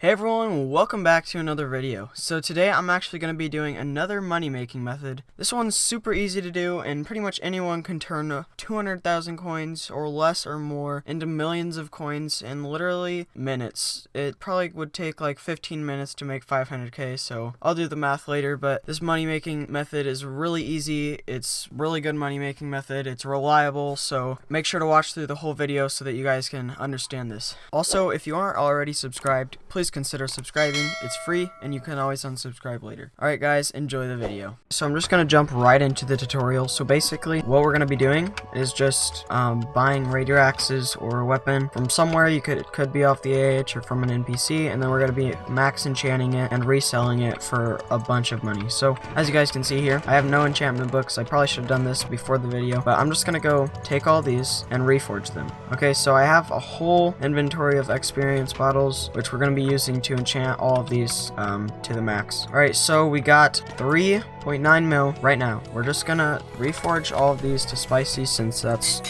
Hey everyone, welcome back to another video. So today I'm actually going to be doing another money making method. This one's super easy to do and pretty much anyone can turn 200,000 coins or less or more into millions of coins in literally minutes. It probably would take like 15 minutes to make 500k, so I'll do the math later, but this money making method is really easy. It's really good money making method. It's reliable, so make sure to watch through the whole video so that you guys can understand this. Also, if you aren't already subscribed, please consider subscribing. It's free and you can always unsubscribe later. Alright guys, enjoy the video. So I'm just going to jump right into the tutorial. So basically what we're going to be doing is just buying raid axes or a weapon from somewhere. It could be off the AH or from an NPC, and then we're going to be max enchanting it and reselling it for a bunch of money. So as you guys can see here, I have no enchantment books. I probably should have done this before the video, but I'm just going to go take all these and reforge them. Okay, so I have a whole inventory of experience bottles, which we're going to be using to enchant all of these to the max. Alright, so we got 3.9 mil right now. We're just gonna reforge all of these to spicy since that's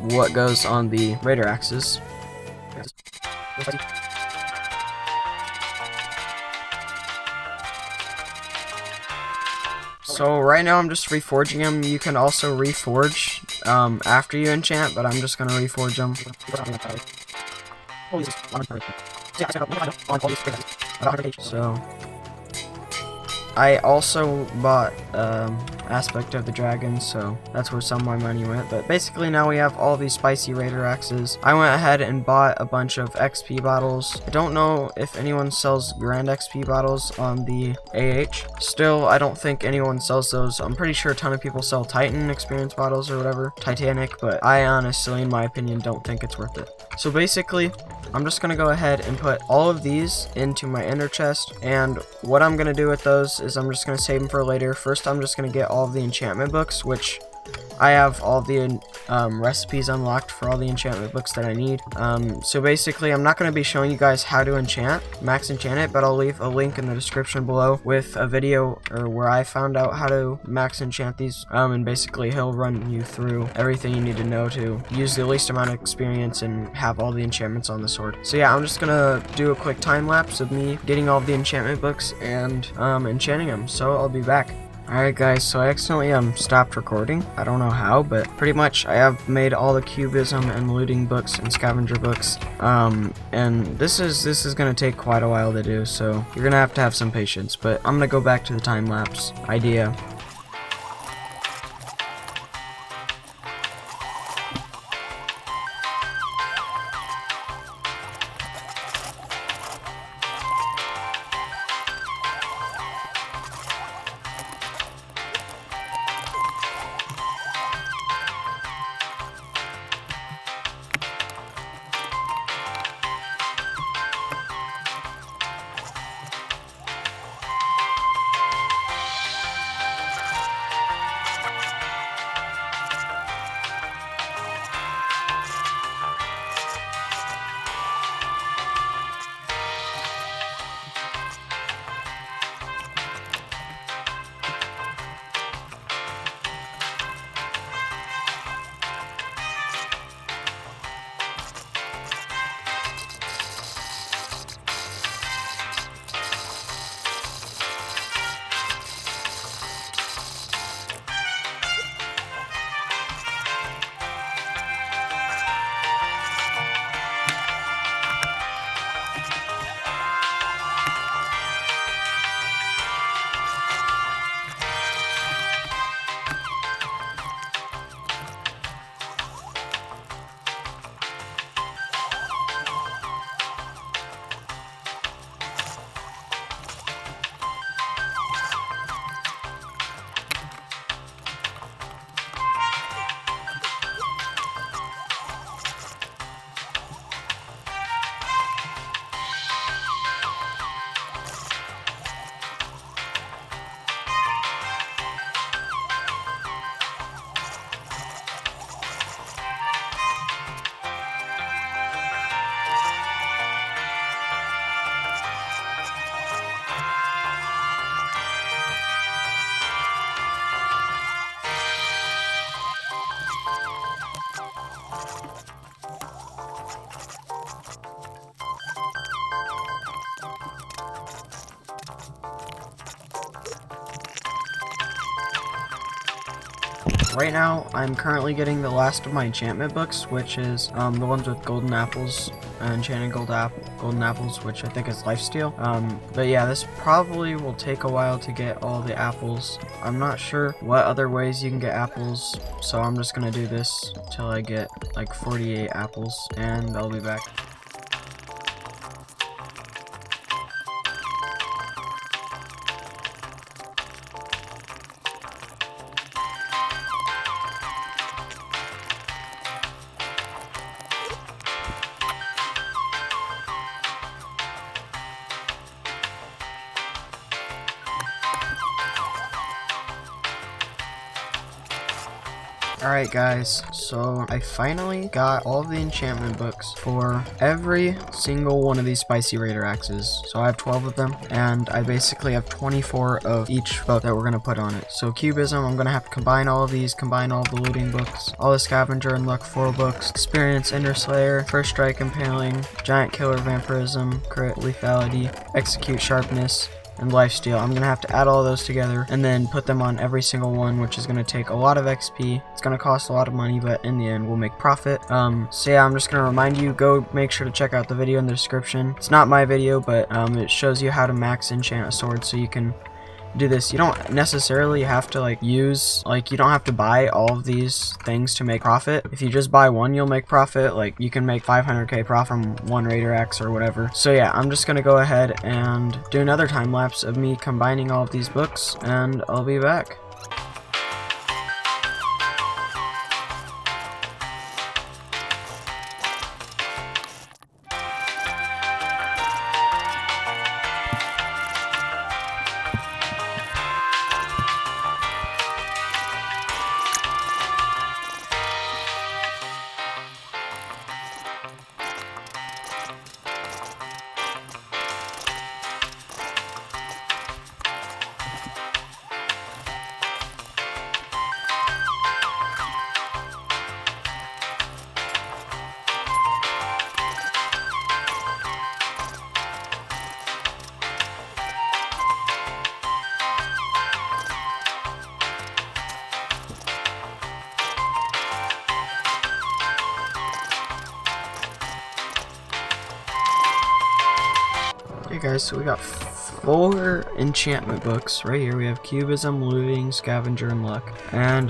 what goes on the raider axes. So right now I'm just reforging them. You can also reforge after you enchant, but I'm just gonna reforge them. So I also bought aspect of the dragon, so that's where some of my money went. But basically now we have all these spicy raider axes. I went ahead and bought a bunch of XP bottles. I don't know if anyone sells grand XP bottles on the AH. Still, I don't think anyone sells those. I'm pretty sure a ton of people sell Titan experience bottles or whatever, Titanic, but I honestly, in my opinion, don't think it's worth it. So basically, I'm just going to go ahead and put all of these into my ender chest, and what I'm going to do with those is I'm just going to save them for later. First, I'm just going to get all of the enchantment books, which I have all the recipes unlocked for all the enchantment books that I need. So basically, I'm not going to be showing you guys how to max enchant it, but I'll leave a link in the description below with a video where I found out how to max enchant these. And basically, he'll run you through everything you need to know to use the least amount of experience and have all the enchantments on the sword. So yeah, I'm just going to do a quick time lapse of me getting all of the enchantment books and enchanting them. So I'll be back. Alright guys, so I accidentally stopped recording. I don't know how, but pretty much I have made all the cubism and looting books and scavenger books. And this is gonna take quite a while to do, so you're gonna have to have some patience. But I'm gonna go back to the time lapse idea. right now I'm currently getting the last of my enchantment books, which is the ones with golden apples, enchanted golden apples, which I think is lifesteal. But yeah, this probably will take a while to get all the apples. I'm not sure what other ways you can get apples, so I'm just gonna do this till I get like 48 apples, and I'll be back. Alright guys, so I finally got all of the enchantment books for every single one of these spicy raider axes. So I have 12 of them, and I basically have 24 of each book that we're going to put on it. So cubism, I'm going to have to combine all of these, combine all of the looting books, all the scavenger and luck 4 books, experience ender slayer, first strike impaling, giant killer vampirism, crit lethality, execute sharpness, and lifesteal. I'm gonna have to add all those together and then put them on every single one, which is gonna take a lot of XP. It's gonna cost a lot of money, but in the end we'll make profit. So yeah, I'm just gonna remind you, go make sure to check out the video in the description. It's not my video, but it shows you how to max enchant a sword, so you can do this. You don't necessarily have to you don't have to buy all of these things to make profit. If you just buy one, you'll make profit. You can make 500k profit from one Raider X or whatever. So yeah, I'm just gonna go ahead and do another time lapse of me combining all of these books, and I'll be back. Okay guys, so we got 4 enchantment books right here. We have cubism, looting, scavenger, and luck. And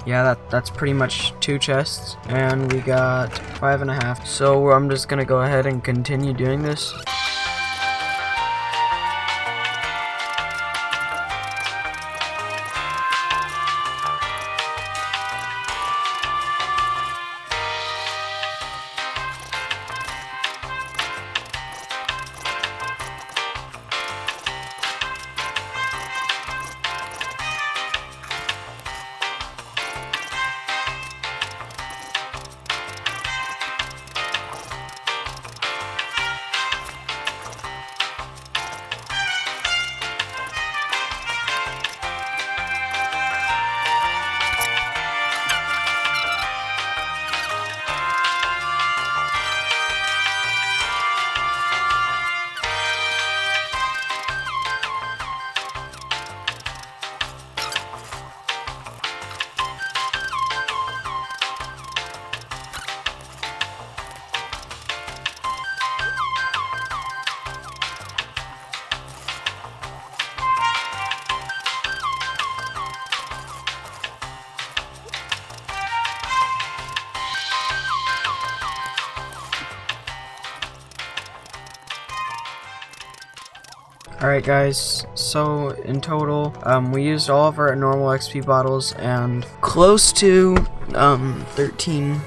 yeah, that's pretty much 2 chests, and we got 5.5. So I'm just gonna go ahead and continue doing this. Alright guys, so in total, we used all of our normal XP bottles and close to 13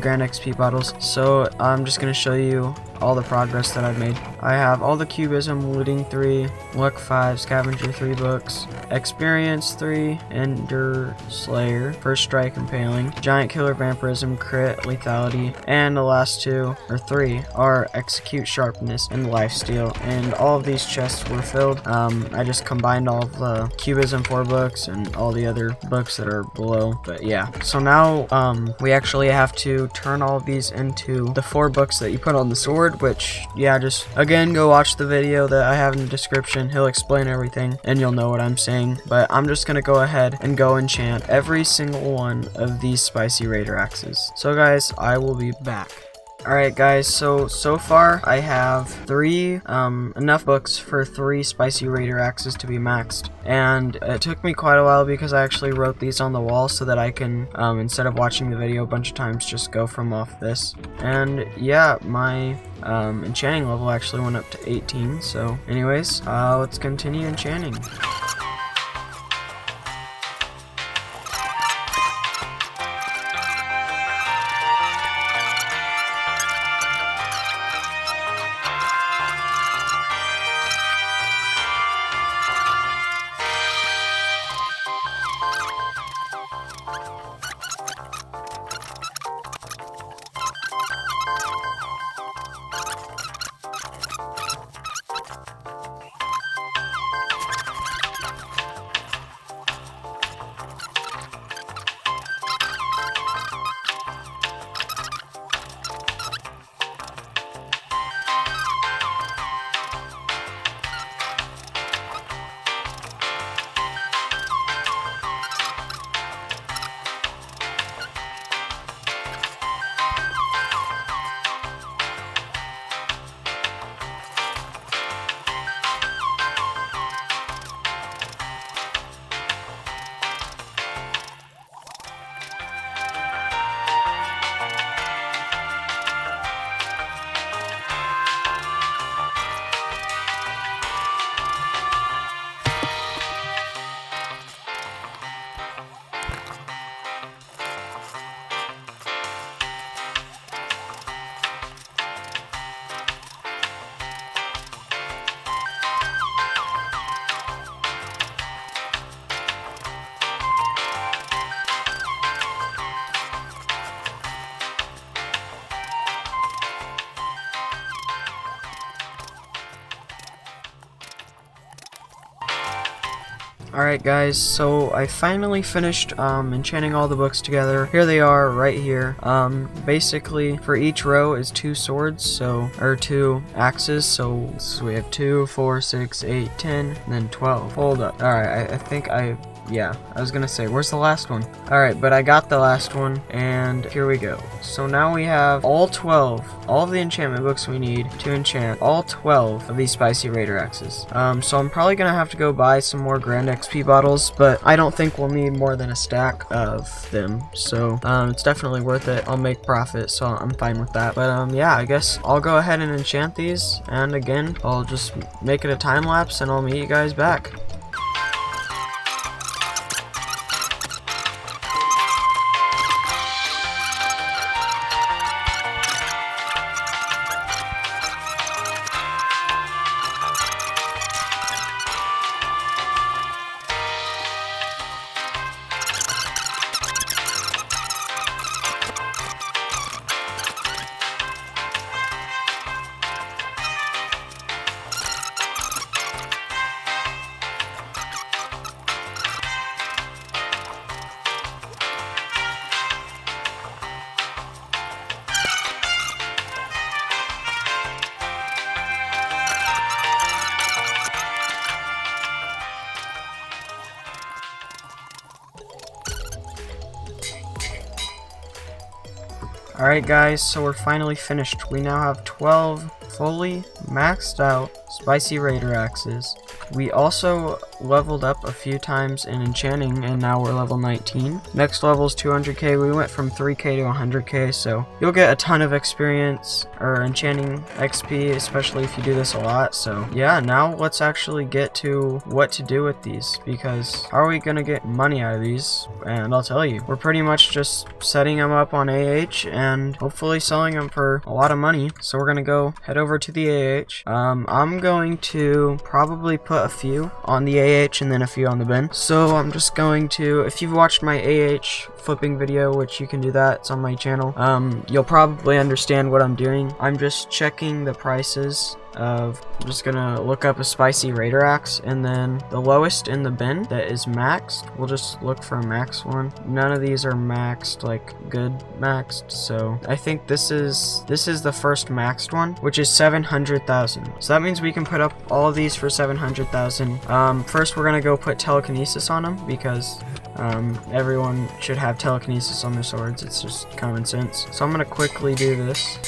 grand XP bottles. So I'm just gonna show you all the progress that I've made. I have all the cubism, looting 3, luck 5, scavenger 3 books, experience 3, ender slayer, first strike impaling, giant killer vampirism, crit lethality, and the last 3 are execute sharpness and lifesteal. And all of these chests were filled. I just combined all of the cubism 4 books and all the other books that are below. But yeah, so now we actually have to turn all of these into the 4 books that you put on the sword, which yeah, just again again, go watch the video that I have in the description. He'll explain everything and you'll know what I'm saying. But I'm just gonna go ahead and go enchant every single one of these spicy raider axes. So guys, I will be back. Alright guys, so far I have enough books for 3 spicy raider axes to be maxed. And it took me quite a while because I actually wrote these on the wall so that I can, instead of watching the video a bunch of times, just go from off this. And yeah, my enchanting level actually went up to 18, so anyways, let's continue enchanting. Alright guys, so I finally finished enchanting all the books together. Here they are right here. Basically for each row is 2 swords, or 2 axes, so we have 2, 4, 6, 8, 10, and then 12. Hold up. Alright, I was gonna say, where's the last one? Alright, but I got the last one, and here we go. So now we have all of the enchantment books we need to enchant all 12 of these spicy raider axes. So I'm probably gonna have to go buy some more grand XP bottles, but I don't think we'll need more than a stack of them. So it's definitely worth it. I'll make profit, so I'm fine with that. But yeah, I guess I'll go ahead and enchant these, and again, I'll just make it a time lapse, and I'll meet you guys back. Alright guys, so we're finally finished. We now have 12 fully maxed out spicy raider axes. We also leveled up a few times in enchanting, and now we're level 19. Next level is 200k. We went from 3k to 100k, so you'll get a ton of experience or enchanting XP, especially if you do this a lot. So yeah, now let's actually get to what to do with these, because how are we gonna get money out of these? And I'll tell you, we're pretty much just setting them up on AH and hopefully selling them for a lot of money. So we're gonna go head over to the AH. I'm going to probably put a few on the AH and then a few on the bin. So I'm just going to, if you've watched my AH flipping video, which you can do that, it's on my channel, you'll probably understand what I'm doing. I'm just checking the prices of, I'm just gonna look up a spicy Raider axe, and then the lowest in the bin that is maxed, we'll just look for a max one. None of these are maxed, like good maxed, so I think this is the first maxed one, which is 700,000. So that means we can put up all of these for 700,000. First we're gonna go put telekinesis on them, because everyone should have telekinesis on their swords. It's just common sense. So I'm gonna quickly do this.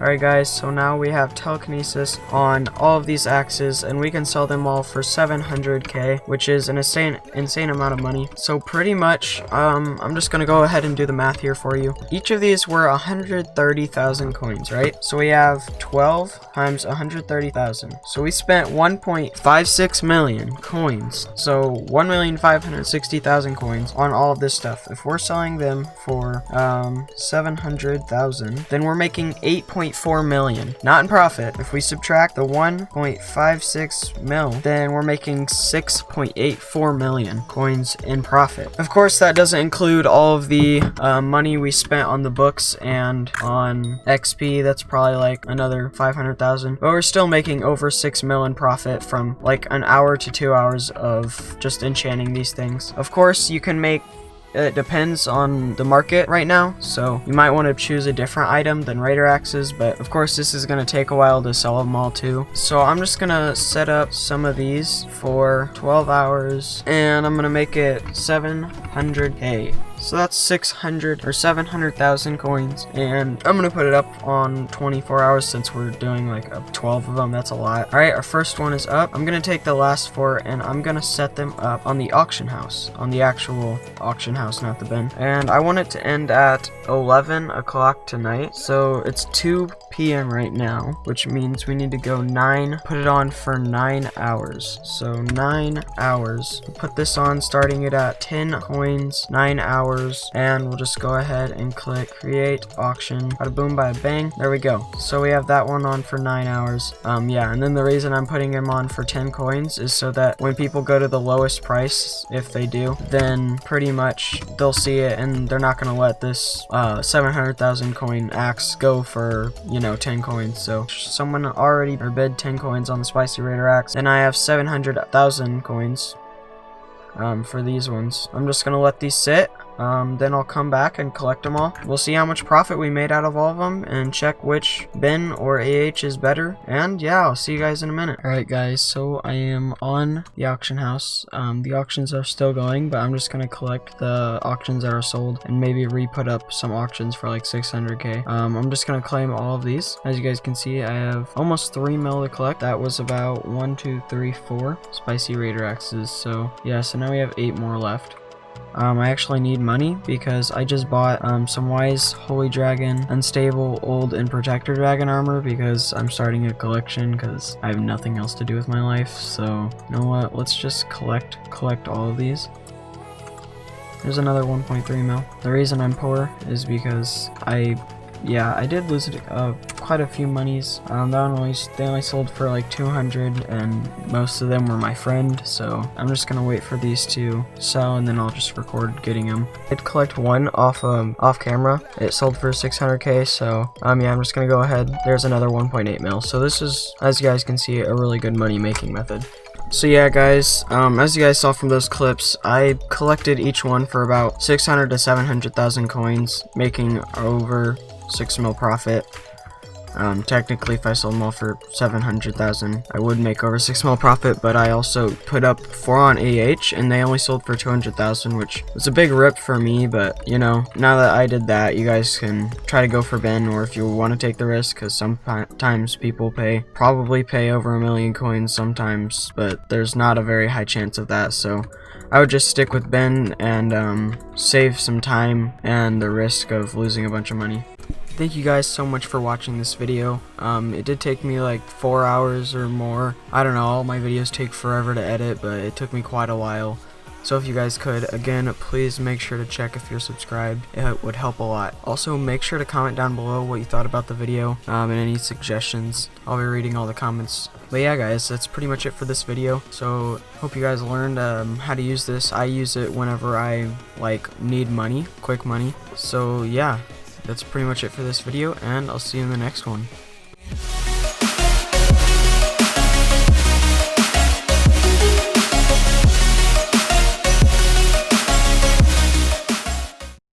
Alright guys, so now we have telekinesis on all of these axes, and we can sell them all for 700k, which is an insane amount of money. So pretty much, I'm just gonna go ahead and do the math here for you. Each of these were 130,000 coins, right? So we have 12 times 130,000. So we spent 1.56 million coins. So 1,560,000 coins on all of this stuff. If we're selling them for 700,000, then we're making 8.4 million, not in profit. If we subtract the 1.56 mil, then we're making 6.84 million coins in profit. Of course, that doesn't include all of the money we spent on the books and on XP. That's probably like another 500,000, but we're still making over 6 mil in profit from like an hour to 2 hours of just enchanting these things. Of course, you can make, it depends on the market right now, so you might want to choose a different item than Raider axes, but of course this is going to take a while to sell them all too. So I'm just going to set up some of these for 12 hours, and I'm going to make it 700k. So that's 600 or 700,000 coins, and I'm gonna put it up on 24 hours since we're doing like 12 of them. That's a lot. All right, our first one is up. I'm gonna take the last 4 and I'm gonna set them up on the auction house, on the actual auction house, not the bin. And I want it to end at 11 o'clock tonight. So it's 2 p.m. right now, which means we need to go 9, put it on for 9 hours. So 9 hours. We'll put this on starting it at 10 coins, 9 hours. And we'll just go ahead and click create auction. Bada boom, bada bang. There we go. So we have that one on for 9 hours. Yeah, and then the reason I'm putting him on for 10 coins is so that when people go to the lowest price, if they do, then pretty much they'll see it and they're not gonna let this 700,000 coin axe go for, you know, 10 coins. So someone already bid 10 coins on the spicy Raider axe, and I have 700,000 coins for these ones. I'm just gonna let these sit. Then I'll come back and collect them all. We'll see how much profit we made out of all of them and check which bin or AH is better. And yeah, I'll see you guys in a minute. Alright guys, so I am on the auction house. The auctions are still going, but I'm just gonna collect the auctions that are sold and maybe re-put up some auctions for like 600k. I'm just gonna claim all of these. As you guys can see, I have almost 3 mil to collect. That was about 1, 2, 3, 4 spicy Raider axes. So yeah, so now we have 8 more left. I actually need money because I just bought some Wise, Holy Dragon, Unstable, Old, and Protector Dragon armor because I'm starting a collection because I have nothing else to do with my life. So, you know what? Let's just collect all of these. There's another 1.3 mil. The reason I'm poor is because I did lose quite a few monies. They only sold for like 200, and most of them were my friend, so I'm just gonna wait for these to sell and then I'll just record getting them. I did collect one off camera. It sold for 600k, so yeah, I'm just gonna go ahead. There's another 1.8 mil. So this is, as you guys can see, a really good money making method. So yeah guys, as you guys saw from those clips, I collected each one for about 600 to 700,000 coins, making over 6 mil profit. Technically, if I sold them all for 700,000, I would make over 6 mil profit, but I also put up 4 on AH, and they only sold for 200,000, which was a big rip for me, but, you know, now that I did that, you guys can try to go for Ben, or if you want to take the risk, because sometimes people probably pay over 1 million coins sometimes, but there's not a very high chance of that, so I would just stick with Ben and save some time and the risk of losing a bunch of money. Thank you guys so much for watching this video. It did take me like 4 hours or more. I don't know, all my videos take forever to edit, but it took me quite a while. So if you guys could, again, please make sure to check if you're subscribed. It would help a lot. Also, make sure to comment down below what you thought about the video and any suggestions. I'll be reading all the comments. But yeah guys, that's pretty much it for this video. So hope you guys learned how to use this. I use it whenever I need money, quick money. So yeah, that's pretty much it for this video, and I'll see you in the next one.